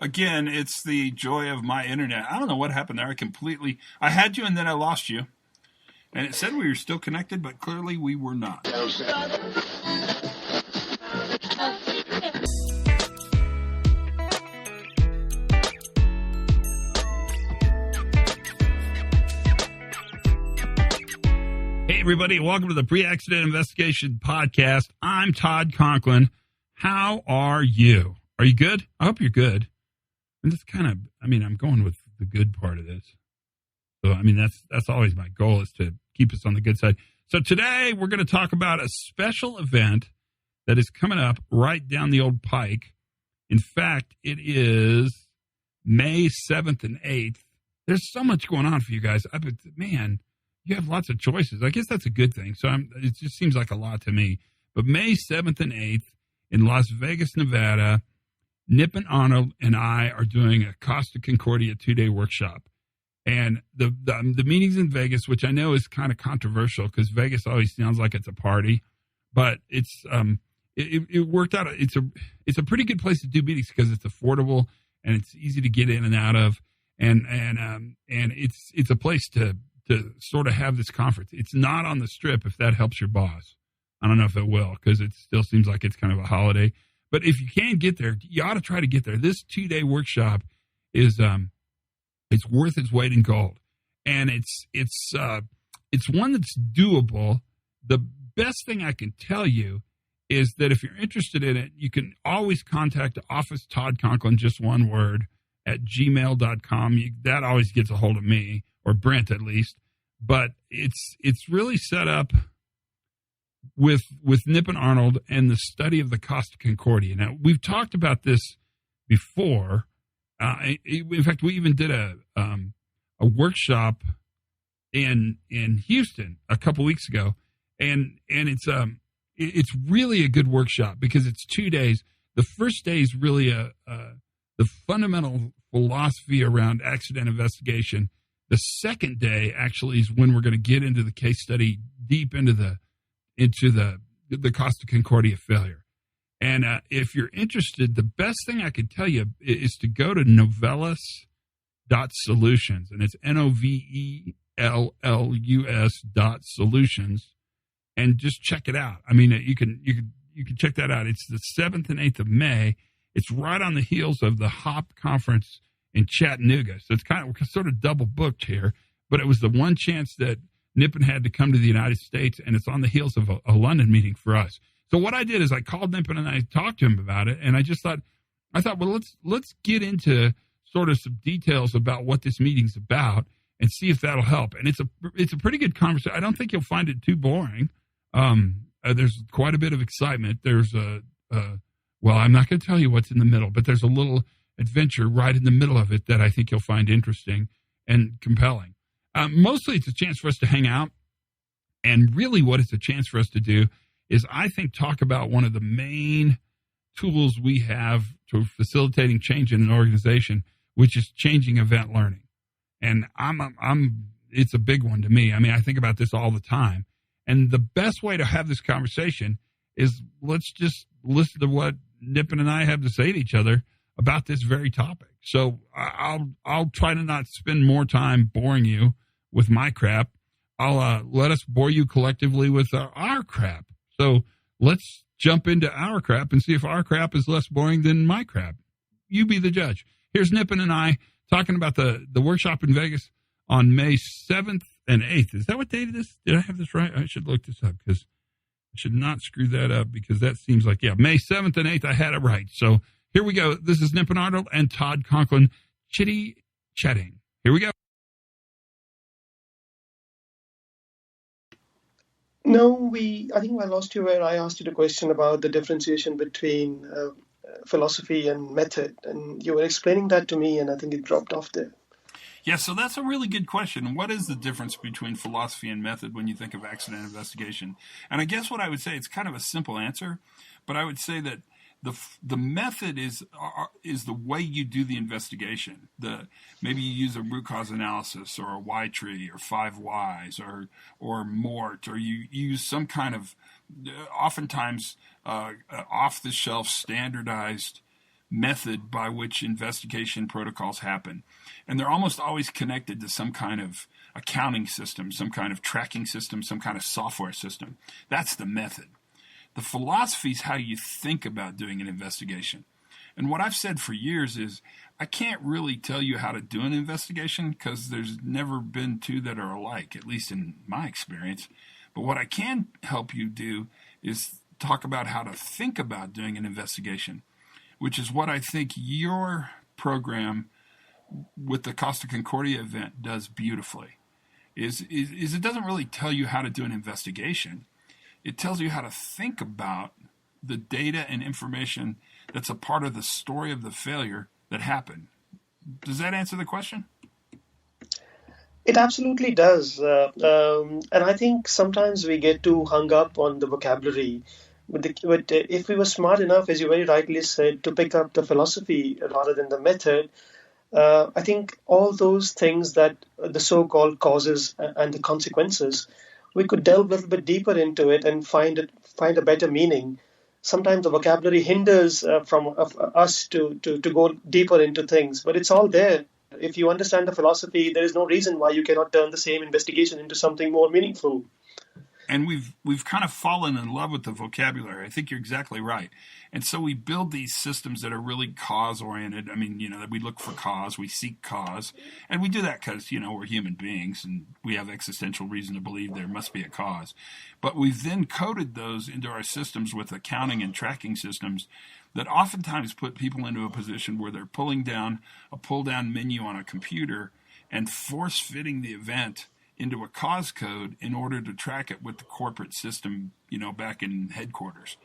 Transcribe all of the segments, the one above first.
Again, it's the joy of my internet. I don't know what happened there. I had you and then I lost you. And it said we were still connected, but clearly we were not. Hey, everybody. Welcome to the Pre-Accident Investigation Podcast. I'm Todd Conklin. How are you? Are you good? I hope you're good. And that's I'm going with the good part of this. So, that's always my goal, is to keep us on the good side. So today we're going to talk about a special event that is coming up right down the old pike. In fact, it is May 7th and 8th. There's so much going on for you guys. Man, you have lots of choices. I guess that's a good thing. So it just seems like a lot to me. But May 7th and 8th in Las Vegas, Nevada, Nippin, Arnold, and I are doing a Costa Concordia 2-day workshop. And the meeting's in Vegas, which I know is kind of controversial because Vegas always sounds like it's a party. But it's it worked out. It's a pretty good place to do meetings because it's affordable and it's easy to get in and out of. And it's a place to sort of have this conference. It's not on the Strip, if that helps your boss. I don't know if it will, because it still seems like it's kind of a holiday. But if you can get there, you ought to try to get there. This 2-day workshop is it's worth its weight in gold, and it's one that's doable. The best thing I can tell you is that if you're interested in it, you can always contact Officetoddconklin, just one word, at gmail.com. That always gets a hold of me, or Brent at least. But it's really set up with Nippin Arnold and the study of the Costa Concordia. Now, we've talked about this before. In fact, we even did a workshop in Houston a couple weeks ago, and it's really a good workshop because it's 2 days. The first day is really the fundamental philosophy around accident investigation. The second day actually is when we're going to get into the case study, deep into the Costa Concordia failure. And if you're interested, the best thing I could tell you is to go to Novellus.Solutions, and it's Novellus.Solutions, and just check it out. You can check that out. It's the 7th and 8th of May. It's right on the heels of the HOP conference in Chattanooga. So it's sort of double booked here, but it was the one chance that Nippin had to come to the United States, and it's on the heels of a London meeting for us. So what I did is I called Nippin and I talked to him about it, and I thought, well, let's get into sort of some details about what this meeting's about and see if that'll help. And it's a pretty good conversation. I don't think you'll find it too boring. There's quite a bit of excitement. There's well, I'm not going to tell you what's in the middle, but there's a little adventure right in the middle of it that I think you'll find interesting and compelling. Mostly it's a chance for us to hang out, and really what it's a chance for us to do is, I think, talk about one of the main tools we have to facilitating change in an organization, which is changing event learning. And it's a big one to me. I think about this all the time. And the best way to have this conversation is, let's just listen to what Nippin and I have to say to each other about this very topic. So I'll try to not spend more time boring you with my crap. I'll let us bore you collectively with our crap. So let's jump into our crap and see if our crap is less boring than my crap. You be the judge. Here's Nippin and I talking about the workshop in Vegas on May 7th and 8th. Is that what date it is? Did I have this right? I should look this up because I should not screw that up, because that seems like, May 7th and 8th, I had it right. So here we go. This is Nippin Arnold and Todd Conklin chitty-chatting. Here we go. No, I think I lost you where I asked you the question about the differentiation between philosophy and method, and you were explaining that to me, and I think it dropped off there. Yeah, so that's a really good question. What is the difference between philosophy and method when you think of accident investigation? And I guess what I would say, it's kind of a simple answer, but I would say that the method is the way you do the investigation. Maybe you use a root cause analysis or a Y tree or 5 whys or MORT, or you use some kind of oftentimes off the shelf standardized method by which investigation protocols happen. And they're almost always connected to some kind of accounting system, some kind of tracking system, some kind of software system. That's the method. The philosophy is how you think about doing an investigation. And what I've said for years is I can't really tell you how to do an investigation because there's never been two that are alike, at least in my experience. But what I can help you do is talk about how to think about doing an investigation, which is what I think your program with the Costa Concordia event does beautifully. Is it doesn't really tell you how to do an investigation. It tells you how to think about the data and information that's a part of the story of the failure that happened. Does that answer the question? It absolutely does. And I think sometimes we get too hung up on the vocabulary. But if we were smart enough, as you very rightly said, to pick up the philosophy rather than the method, I think all those things that the so-called causes and the consequences, we could delve a little bit deeper into it and find a better meaning. Sometimes the vocabulary hinders from us to go deeper into things, but it's all there. If you understand the philosophy, there is no reason why you cannot turn the same investigation into something more meaningful. And we've kind of fallen in love with the vocabulary. I think you're exactly right. And so we build these systems that are really cause-oriented. I mean, we look for cause, we seek cause. And we do that because, we're human beings and we have existential reason to believe there must be a cause. But we've then coded those into our systems with accounting and tracking systems that oftentimes put people into a position where they're pulling down a pull-down menu on a computer and force-fitting the event into a cause code in order to track it with the corporate system, back in headquarters.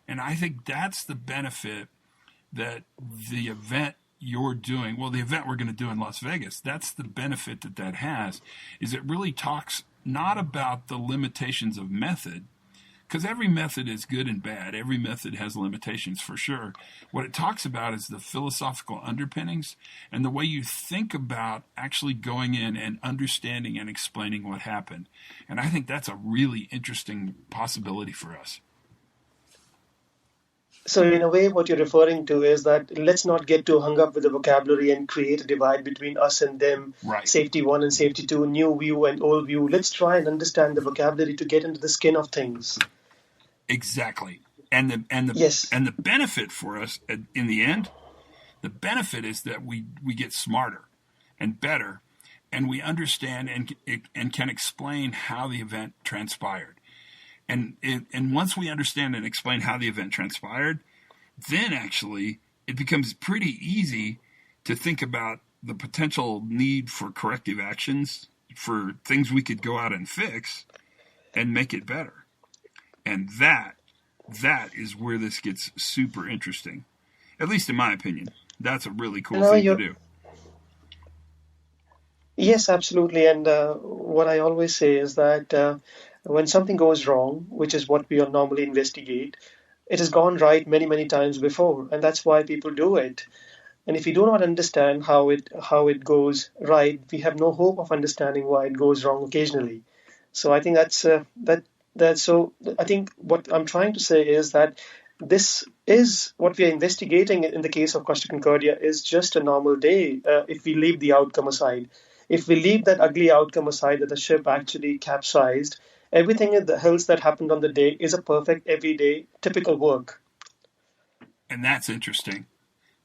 And I think that's the benefit that the event you're doing, the event we're going to do in Las Vegas, that's the benefit that has, is it really talks not about the limitations of method, because every method is good and bad. Every method has limitations for sure. What it talks about is the philosophical underpinnings and the way you think about actually going in and understanding and explaining what happened. And I think that's a really interesting possibility for us. So in a way, what you're referring to is that let's not get too hung up with the vocabulary and create a divide between us and them, right. Safety 1 and safety 2, new view and old view. Let's try and understand the vocabulary to get into the skin of things. Exactly. And the benefit for us in the end, the benefit is that we get smarter and better, and we understand and can explain how the event transpired. And once we understand and explain how the event transpired, then actually it becomes pretty easy to think about the potential need for corrective actions, for things we could go out and fix and make it better. And that is where this gets super interesting, at least in my opinion. That's a really cool thing to do. Yes, absolutely. And what I always say is that when something goes wrong, which is what we normally investigate, it has gone right many, many times before. And that's why people do it. And if we do not understand how it goes right, we have no hope of understanding why it goes wrong occasionally. So I think so I think what I'm trying to say is that this is what we are investigating in the case of Costa Concordia is just a normal day if we leave the outcome aside. If we leave that ugly outcome aside that the ship actually capsized, everything else that happened on the day is a perfect, everyday, typical work. And that's interesting.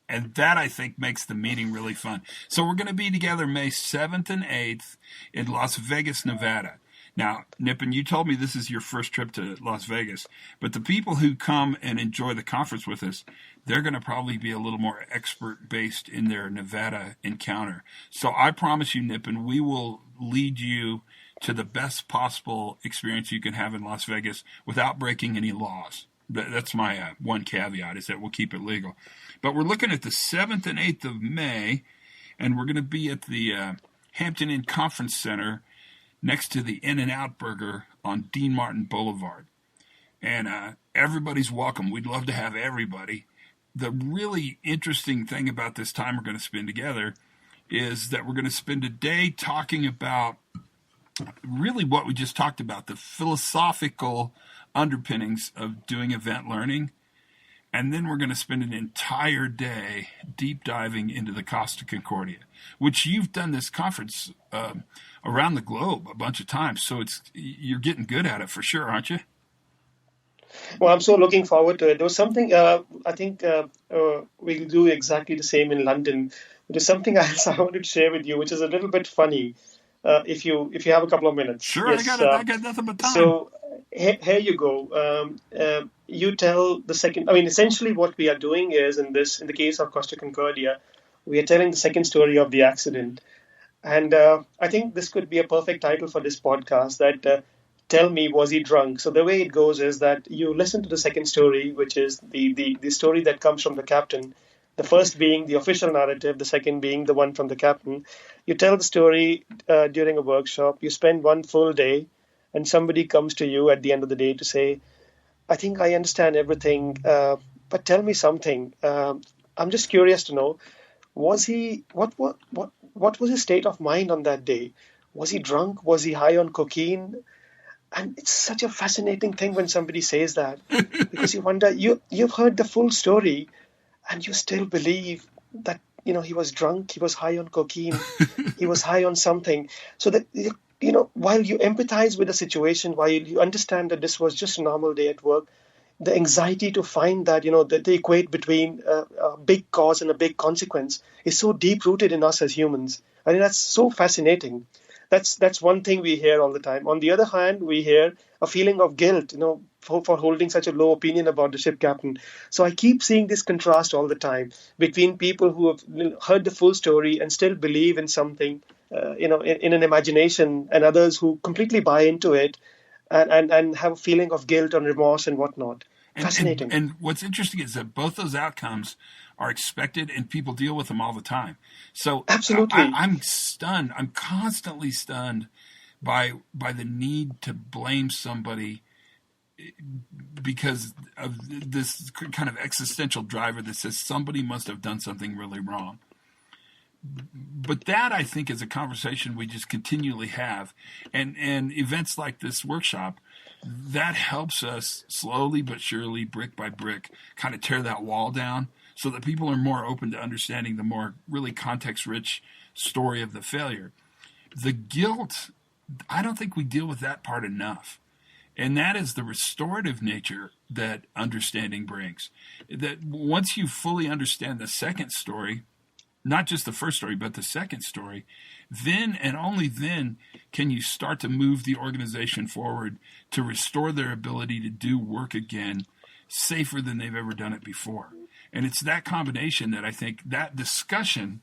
And that, I think, makes the meeting really fun. So we're going to be together May 7th and 8th in Las Vegas, Nevada. Now, Nippin, you told me this is your first trip to Las Vegas, but the people who come and enjoy the conference with us, they're going to probably be a little more expert-based in their Nevada encounter. So I promise you, Nippin, we will lead you to the best possible experience you can have in Las Vegas without breaking any laws. That's my one caveat, is that we'll keep it legal. But we're looking at the 7th and 8th of May, and we're going to be at the Hampton Inn Conference Center next to the In-N-Out Burger on Dean Martin Boulevard. And everybody's welcome. We'd love to have everybody. The really interesting thing about this time we're going to spend together is that we're going to spend a day talking about really what we just talked about, the philosophical underpinnings of doing event learning. And then we're going to spend an entire day deep diving into the Costa Concordia, which you've done this conference around the globe a bunch of times. So you're getting good at it for sure, aren't you? Well, I'm so looking forward to it. There was something I think we'll do exactly the same in London. There's something else I wanted to share with you, which is a little bit funny. If you have a couple of minutes, Sure, I yes. got it. I got nothing but time. So here you go. You tell the second. I mean, essentially, what we are doing is in the case of Costa Concordia, we are telling the second story of the accident. And I think this could be a perfect title for this podcast that Tell Me, Was He Drunk? So the way it goes is that you listen to the second story, which is the story that comes from the captain. The first being the official narrative, the second being the one from the captain. You tell the story during a workshop. You spend one full day, and somebody comes to you at the end of the day to say, I think I understand everything, but tell me something. I'm just curious to know, was he what was his state of mind on that day? Was he drunk? Was he high on cocaine? And it's such a fascinating thing when somebody says that, because you wonder, you've heard the full story and you still believe that he was drunk, he was high on cocaine, he was high on something. So that while you empathize with the situation, while you understand that this was just a normal day at work, the anxiety to find that that they equate between a big cause and a big consequence is so deep rooted in us as humans. I mean, that's so fascinating. That's one thing we hear all the time. On the other hand, we hear a feeling of guilt, for holding such a low opinion about the ship captain. So I keep seeing this contrast all the time between people who have heard the full story and still believe in something, in an imagination, and others who completely buy into it and have a feeling of guilt and remorse and whatnot. Fascinating. And what's interesting is that both those outcomes are expected, and people deal with them all the time. So absolutely, I'm stunned. I'm constantly stunned by the need to blame somebody because of this kind of existential driver that says somebody must have done something really wrong. But that, I think, is a conversation we just continually have. And events like this workshop, that helps us slowly but surely, brick by brick, kind of tear that wall down so that people are more open to understanding the more really context-rich story of the failure. The guilt, I don't think we deal with that part enough. And that is the restorative nature that understanding brings. That once you fully understand the second story, not just the first story, but the second story, then and only then can you start to move the organization forward to restore their ability to do work again safer than they've ever done it before. And it's that combination that I think, that discussion,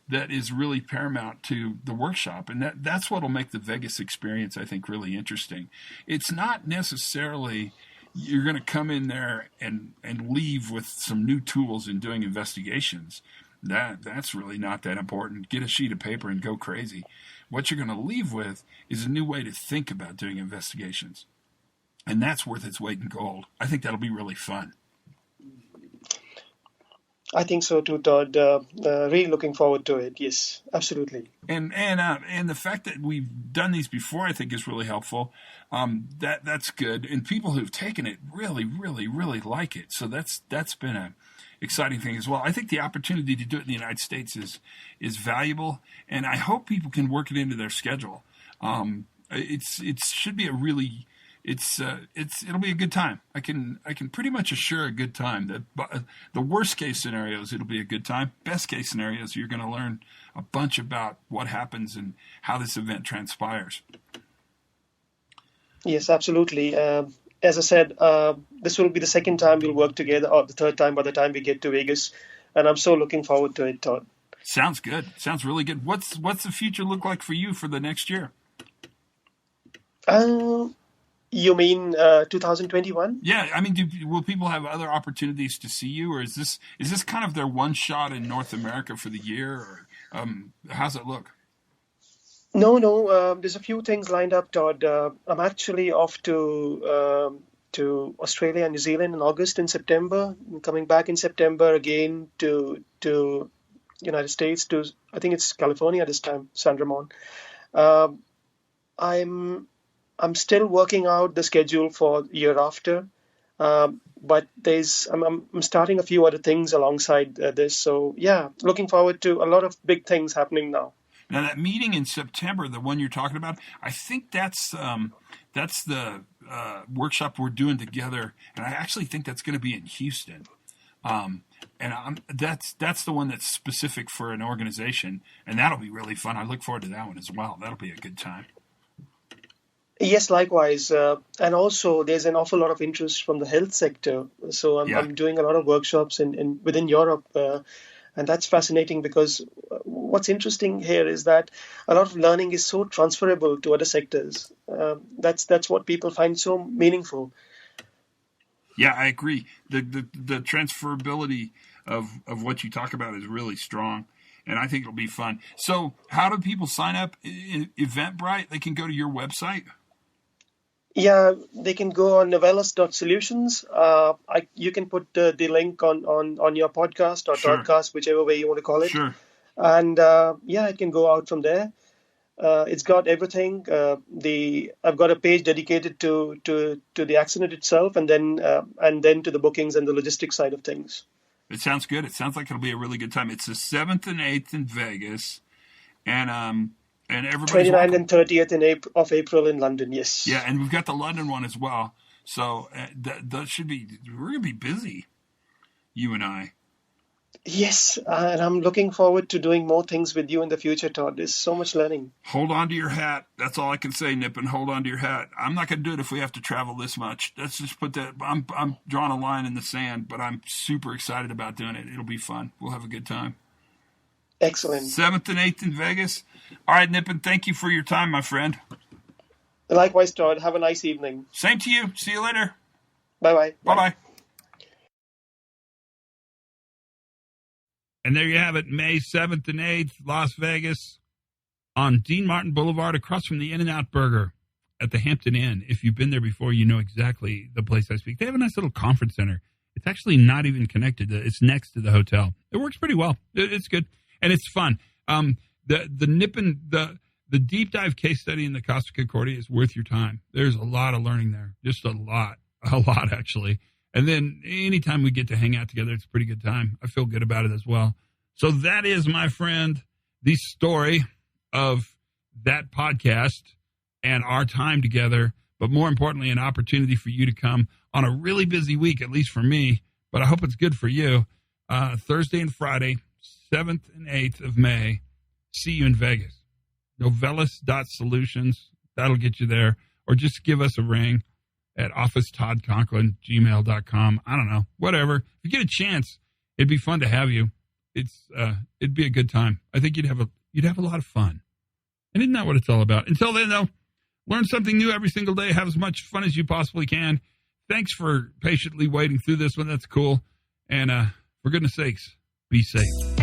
that is really paramount to the workshop. And that's what will make the Vegas experience, I think, really interesting. It's not necessarily you're going to come in there and leave with some new tools in doing investigations. That's really not that important. Get a sheet of paper and go crazy. What you're going to leave with is a new way to think about doing investigations. And that's worth its weight in gold. I think that'll be really fun. I think so too, Todd. Really looking forward to it. Yes, absolutely. And the fact that we've done these before, I think, is really helpful. That's good. And people who've taken it really, really, really like it. So that's been a exciting thing as well. I think the opportunity to do it in the United States is valuable, and I hope people can work it into their schedule. It should be a really it'll be a good time. I can pretty much assure a good time. The worst case scenarios, it'll be a good time. Best case scenarios, you're going to learn a bunch about what happens and how this event transpires. Yes, absolutely. As I said, this will be the second time we'll work together, or the third time by the time we get to Vegas, and I'm so looking forward to it, Todd. Sounds good. Sounds really good. What's the future look like for you for the next year? You mean 2021? Yeah, I mean, will people have other opportunities to see you, or is this kind of their one shot in North America for the year, or how's it look? No. There's a few things lined up, Todd. I'm actually off to Australia and New Zealand in August and September. I'm coming back in September again to United States, to I think it's California this time, San Ramon. I'm still working out the schedule for year after. But I'm starting a few other things alongside this. So yeah, looking forward to a lot of big things happening now. Now that meeting in September, the one you're talking about, I think that's the workshop we're doing together, and I actually think that's going to be in Houston. That's the one that's specific for an organization, and that'll be really fun. I look forward to that one as well. That'll be a good time. Yes, likewise. And also, there's an awful lot of interest from the health sector. So I'm doing a lot of workshops within Europe, and that's fascinating because what's interesting here is that a lot of learning is so transferable to other sectors. That's what people find so meaningful. Yeah, I agree. The transferability of what you talk about is really strong, and I think it'll be fun. So how do people sign up? Eventbrite, they can go to your website? Yeah, they can go on Novellus.Solutions. You can put the link on your podcast or podcast, whichever way you want to call it. Sure. And it can go out from there. It's got everything. I've got a page dedicated to the accident itself, and then to the bookings and the logistics side of things. It sounds good. It sounds like it'll be a really good time. It's the 7th and 8th in Vegas, and everybody's 29th and 30th of April in London. Yes. Yeah, and we've got the London one as well. So that should be. We're gonna be busy, you and I. Yes, and I'm looking forward to doing more things with you in the future, Todd. There's so much learning. Hold on to your hat. That's all I can say, Nippin. Hold on to your hat. I'm not going to do it if we have to travel this much. Let's just put that. I'm drawing a line in the sand, but I'm super excited about doing it. It'll be fun. We'll have a good time. Excellent. 7th and 8th in Vegas. All right, Nippin, thank you for your time, my friend. Likewise, Todd. Have a nice evening. Same to you. See you later. Bye-bye. Bye-bye. And there you have it, May 7th and 8th, Las Vegas, on Dean Martin Boulevard, across from the In-N-Out Burger at the Hampton Inn. If you've been there before, you know exactly the place I speak. They have a nice little conference center. It's actually not even connected. It's next to the hotel. It works pretty well. It's good, and it's fun. The Nippin, the deep dive case study in the Costa Concordia is worth your time. There's a lot of learning there, just a lot actually. And then anytime we get to hang out together, it's a pretty good time. I feel good about it as well. So that is, my friend, the story of that podcast and our time together, but more importantly, an opportunity for you to come on a really busy week, at least for me, but I hope it's good for you. Thursday and Friday, 7th and 8th of May. See you in Vegas. Novellus.Solutions. That'll get you there. Or just give us a ring at Officetoddconklin, gmail.com. I don't know, whatever. If you get a chance, it'd be fun to have you. It'd be a good time. I think you'd have a lot of fun. And isn't that what it's all about? Until then, though, learn something new every single day. Have as much fun as you possibly can. Thanks for patiently waiting through this one. That's cool. And for goodness sakes, be safe.